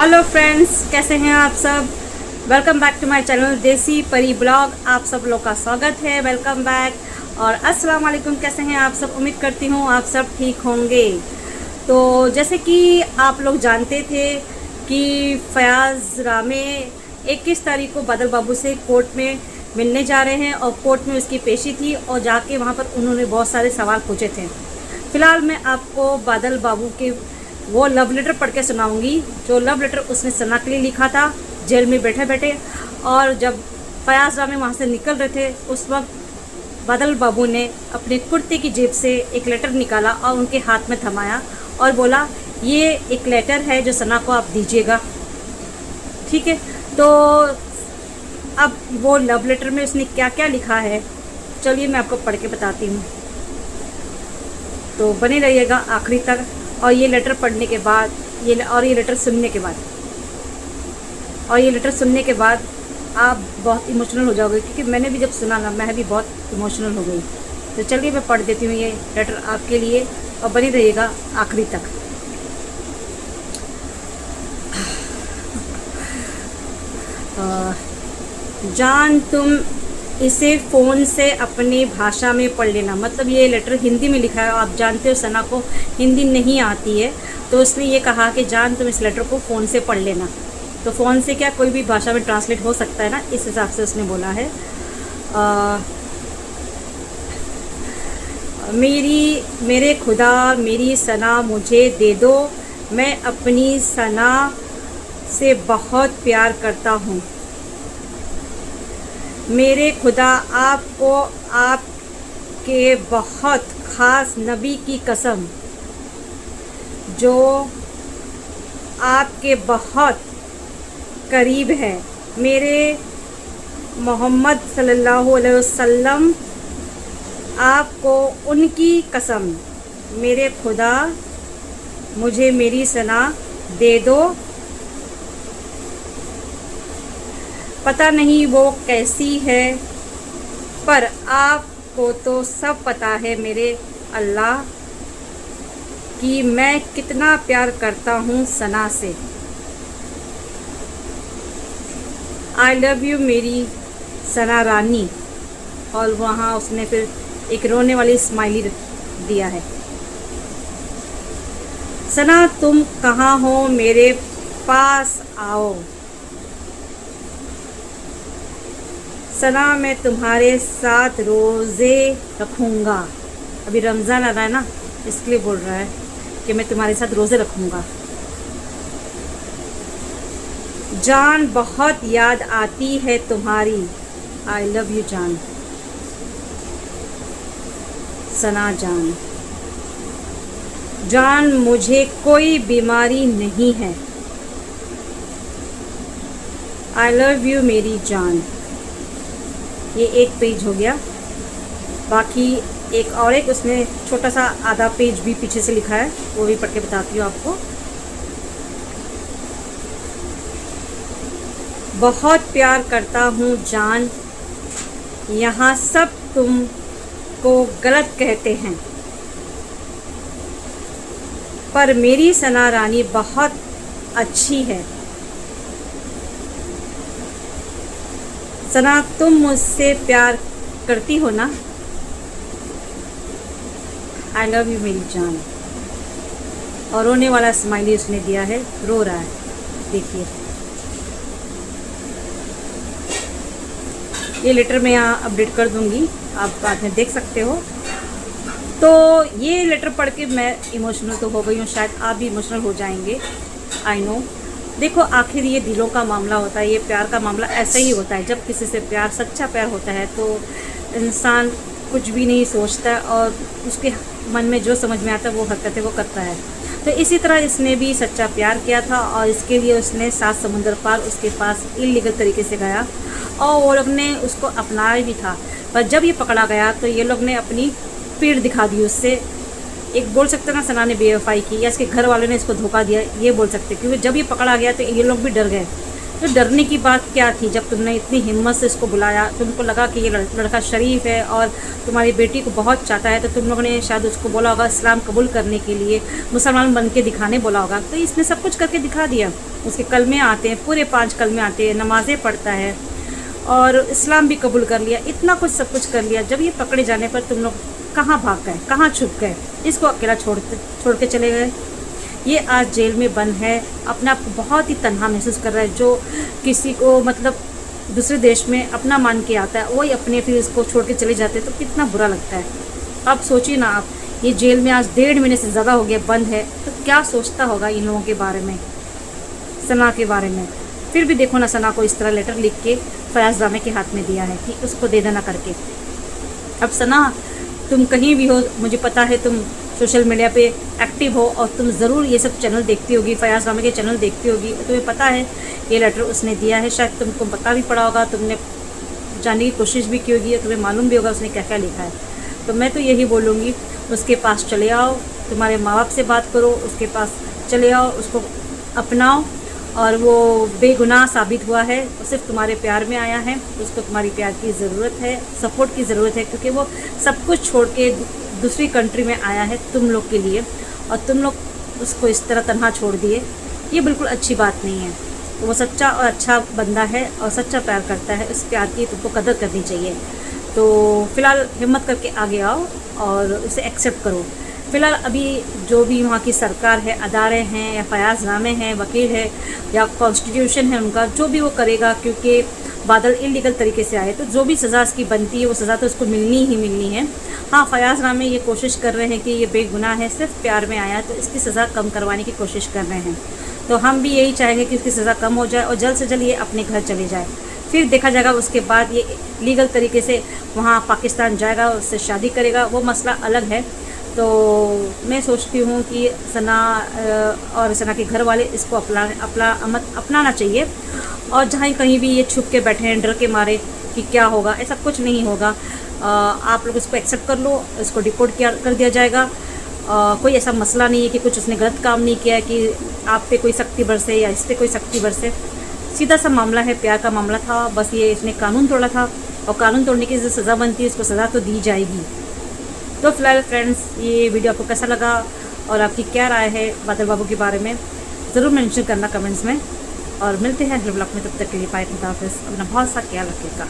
Hello friends, कैसे हैं आप सब। Welcome back to my channel Desi Pari blog. आप सब लोग का स्वागत है, वेलकम बैक और अस्सलाम वालेकुम। कैसे हैं आप सब, उम्मीद करती हूँ आप सब ठीक होंगे। तो जैसे कि आप लोग जानते थे कि फयाज़ रामे 21 तारीख को बादल बाबू से कोर्ट में मिलने जा रहे हैं और कोर्ट में उसकी पेशी थी और जाके वहाँ पर उन्होंने बहुत सारे सवाल पूछे थे। फ़िलहाल मैं आपको बादल बाबू के वो लव लेटर पढ़ के सुनाऊंगी जो लव लेटर उसने सना के लिए लिखा था जेल में बैठे बैठे। और जब फयाज़ रामे वहाँ से निकल रहे थे उस वक्त बादल बाबू ने अपने कुर्ते की जेब से एक लेटर निकाला और उनके हाथ में थमाया और बोला, ये एक लेटर है जो सना को आप दीजिएगा, ठीक है। तो अब वो लव लेटर में उसने क्या क्या लिखा है, चलिए मैं आपको पढ़ के बताती हूँ। तो बने रहिएगा आखिरी तक। और ये लेटर पढ़ने के बाद ये लेटर सुनने के बाद आप बहुत इमोशनल हो जाओगे, क्योंकि मैंने भी जब सुना ना मैं भी बहुत इमोशनल हो गई। तो चलिए मैं पढ़ देती हूँ ये लेटर आपके लिए और बने रहिएगा आखिरी तक। जान, तुम इसे फ़ोन से अपनी भाषा में पढ़ लेना। मतलब ये लेटर हिंदी में लिखा है। आप जानते हो सना को हिंदी नहीं आती है, तो उसने ये कहा कि जान तुम इस लेटर को फ़ोन से पढ़ लेना। तो फ़ोन से क्या कोई भी भाषा में ट्रांसलेट हो सकता है ना, इस हिसाब से उसने बोला है। मेरे खुदा मेरी सना मुझे दे दो, मैं अपनी सना से बहुत प्यार करता हूँ। मेरे खुदा आपको आपके बहुत ख़ास नबी की कसम, जो आपके बहुत करीब है, मेरे मोहम्मद सल्लल्लाहु अलैहि वसल्लम, आपको उनकी कसम, मेरे खुदा मुझे मेरी सना दे दो। पता नहीं वो कैसी है, पर आपको तो सब पता है मेरे अल्लाह कि मैं कितना प्यार करता हूँ सना से। आई लव यू मेरी सना रानी। और वहाँ उसने फिर एक रोने वाली स्माइली दिया है। सना तुम कहाँ हो, मेरे पास आओ। सना मैं तुम्हारे साथ रोज़े रखूँगा। अभी रमज़ान आ रहा है ना, इसके लिए बोल रहा है कि मैं तुम्हारे साथ रोज़े रखूँगा। जान बहुत याद आती है तुम्हारी। आई लव यू जान। सना जान, जान मुझे कोई बीमारी नहीं है। आई लव यू मेरी जान। ये एक पेज हो गया, बाकी एक उसने छोटा सा आधा पेज भी पीछे से लिखा है, वो भी पढ़ के बताती हूँ आपको। बहुत प्यार करता हूँ जान, यहाँ सब तुमको गलत कहते हैं, पर मेरी सना रानी बहुत अच्छी है। सना तुम मुझसे प्यार करती हो ना। आई लव यू मेरी जान। और रोने वाला स्माइली उसने दिया है, रो रहा है, देखिए। ये लेटर मैं यहाँ अपडेट कर दूँगी, आप बाद में देख सकते हो। तो ये लेटर पढ़ के मैं इमोशनल तो हो गई हूँ, शायद आप भी इमोशनल हो जाएंगे, आई नो। देखो आखिर ये दिलों का मामला होता है, ये प्यार का मामला ऐसा ही होता है। जब किसी से प्यार, सच्चा प्यार होता है तो इंसान कुछ भी नहीं सोचता और उसके मन में जो समझ में आता है वो हरकतें वो करता है। तो इसी तरह इसने भी सच्चा प्यार किया था और इसके लिए उसने 7 समुंदर पार उसके पास इलीगल तरीके से गया और वो लोग ने उसको अपनाया भी था। पर जब ये पकड़ा गया तो ये लोग ने अपनी पीठ दिखा दी उससे। एक बोल सकते ना, सना ने बेवफाई की या इसके घर वालों ने इसको धोखा दिया, ये बोल सकते, क्योंकि जब ये पकड़ा गया तो ये लोग भी डर गए तो डरने की बात क्या थी जब तुमने इतनी हिम्मत से इसको बुलाया? तुमको लगा कि ये लड़का शरीफ है और तुम्हारी बेटी को बहुत चाहता है, तो तुम लोगों ने शायद उसको बोला होगा इस्लाम कबूल करने के लिए, मुसलमान बन के दिखाने बोला होगा। तो इसने सब कुछ करके दिखा दिया। उसके कलमे आते हैं, पूरे 5 कलमे आते हैं, नमाज़ें पढ़ता है और इस्लाम भी कबूल कर लिया, इतना कुछ सब कुछ कर लिया। जब ये पकड़े जाने पर तुम लोग कहाँ भाग गए, कहाँ छुप गए? इसको अकेला छोड़ के चले गए। ये आज जेल में बंद है, अपने आप को बहुत ही तन्हा महसूस कर रहा है। जो किसी को मतलब दूसरे देश में अपना मान के आता है, वही अपने फिर इसको छोड़ के चले जाते हैं, तो कितना बुरा लगता है। अब सोचिए ना आप, ये जेल में आज 1.5 महीने से ज़्यादा हो गया बंद है, तो क्या सोचता होगा इन लोगों के बारे में, सना के बारे में। फिर भी देखो ना, सना को इस तरह लेटर लिख के फयाज रामे के हाथ में दिया है कि उसको दे देना करके। अब सना, तुम कहीं भी हो, मुझे पता है तुम सोशल मीडिया पे एक्टिव हो और तुम ज़रूर ये सब चैनल देखती होगी, फयाज रामे के चैनल देखती होगी। तुम्हें पता है ये लेटर उसने दिया है, शायद तुमको पता भी पड़ा होगा, तुमने जानने की कोशिश भी की होगी, तुम्हें मालूम भी होगा उसने क्या क्या लिखा है। तो मैं तो यही बोलूँगी, उसके पास चले आओ, तुम्हारे माँ बाप से बात करो, उसके पास चले आओ, उसको अपनाओ। और वो बेगुनाह साबित हुआ है, वो सिर्फ तुम्हारे प्यार में आया है, उसको तुम्हारी प्यार की ज़रूरत है, सपोर्ट की ज़रूरत है, क्योंकि वो सब कुछ छोड़ के दूसरी कंट्री में आया है तुम लोग के लिए, और तुम लोग उसको इस तरह तन्हा छोड़ दिए। ये बिल्कुल अच्छी बात नहीं है। तो वो सच्चा और अच्छा बंदा है और सच्चा प्यार करता है, उस प्यार की तुमको कदर करनी चाहिए। तो फ़िलहाल हिम्मत करके आगे आओ और उसे एक्सेप्ट करो। फ़िलहाल अभी जो भी वहाँ की सरकार है, अदारे हैं या फयाज रामे हैं, वकील है या कॉन्स्टिट्यूशन है उनका, जो भी वो करेगा, क्योंकि बादल इलीगल तरीके से आए, तो जो भी सज़ा इसकी बनती है वो सज़ा तो उसको मिलनी ही मिलनी है। हाँ, फयाज रामे ये कोशिश कर रहे हैं कि ये बेगुनाह है, सिर्फ प्यार में आया, तो इसकी सज़ा कम करवाने की कोशिश कर रहे हैं। तो हम भी यही चाहेंगे कि उसकी सज़ा कम हो जाए और जल्द से जल्द ये अपने घर चले जाए। फिर देखा जाएगा, उसके बाद ये लीगल तरीके से वहाँ पाकिस्तान जाएगा, उससे शादी करेगा, वो मसला अलग है। तो मैं सोचती हूँ कि सना और सना के घर वाले इसको अपनाना चाहिए। और जहाँ कहीं भी ये छुप के बैठे हैं डर के मारे कि क्या होगा, ऐसा कुछ नहीं होगा। आप लोग इसको एक्सेप्ट कर लो, इसको डिपोर्ट कर दिया जाएगा। कोई ऐसा मसला नहीं है कि कुछ उसने गलत काम नहीं किया है कि आप पे कोई सख्ती बरसे या इस पर कोई सख्ती बरसे। सीधा सा मामला है, प्यार का मामला था, बस ये इसने कानून तोड़ा था और कानून तोड़ने की जो सज़ा बनती है उसको सज़ा तो दी जाएगी। तो फिलहाल फ्रेंड्स, ये वीडियो आपको कैसा लगा और आपकी क्या राय है बादल बाबू के बारे में, ज़रूर मेंशन करना कमेंट्स में। और मिलते हैं अगले ब्लॉग में, तब तक के लिए बाय, खुदा हाफिज़। अपना बहुत सा ख्याल रखिएगा।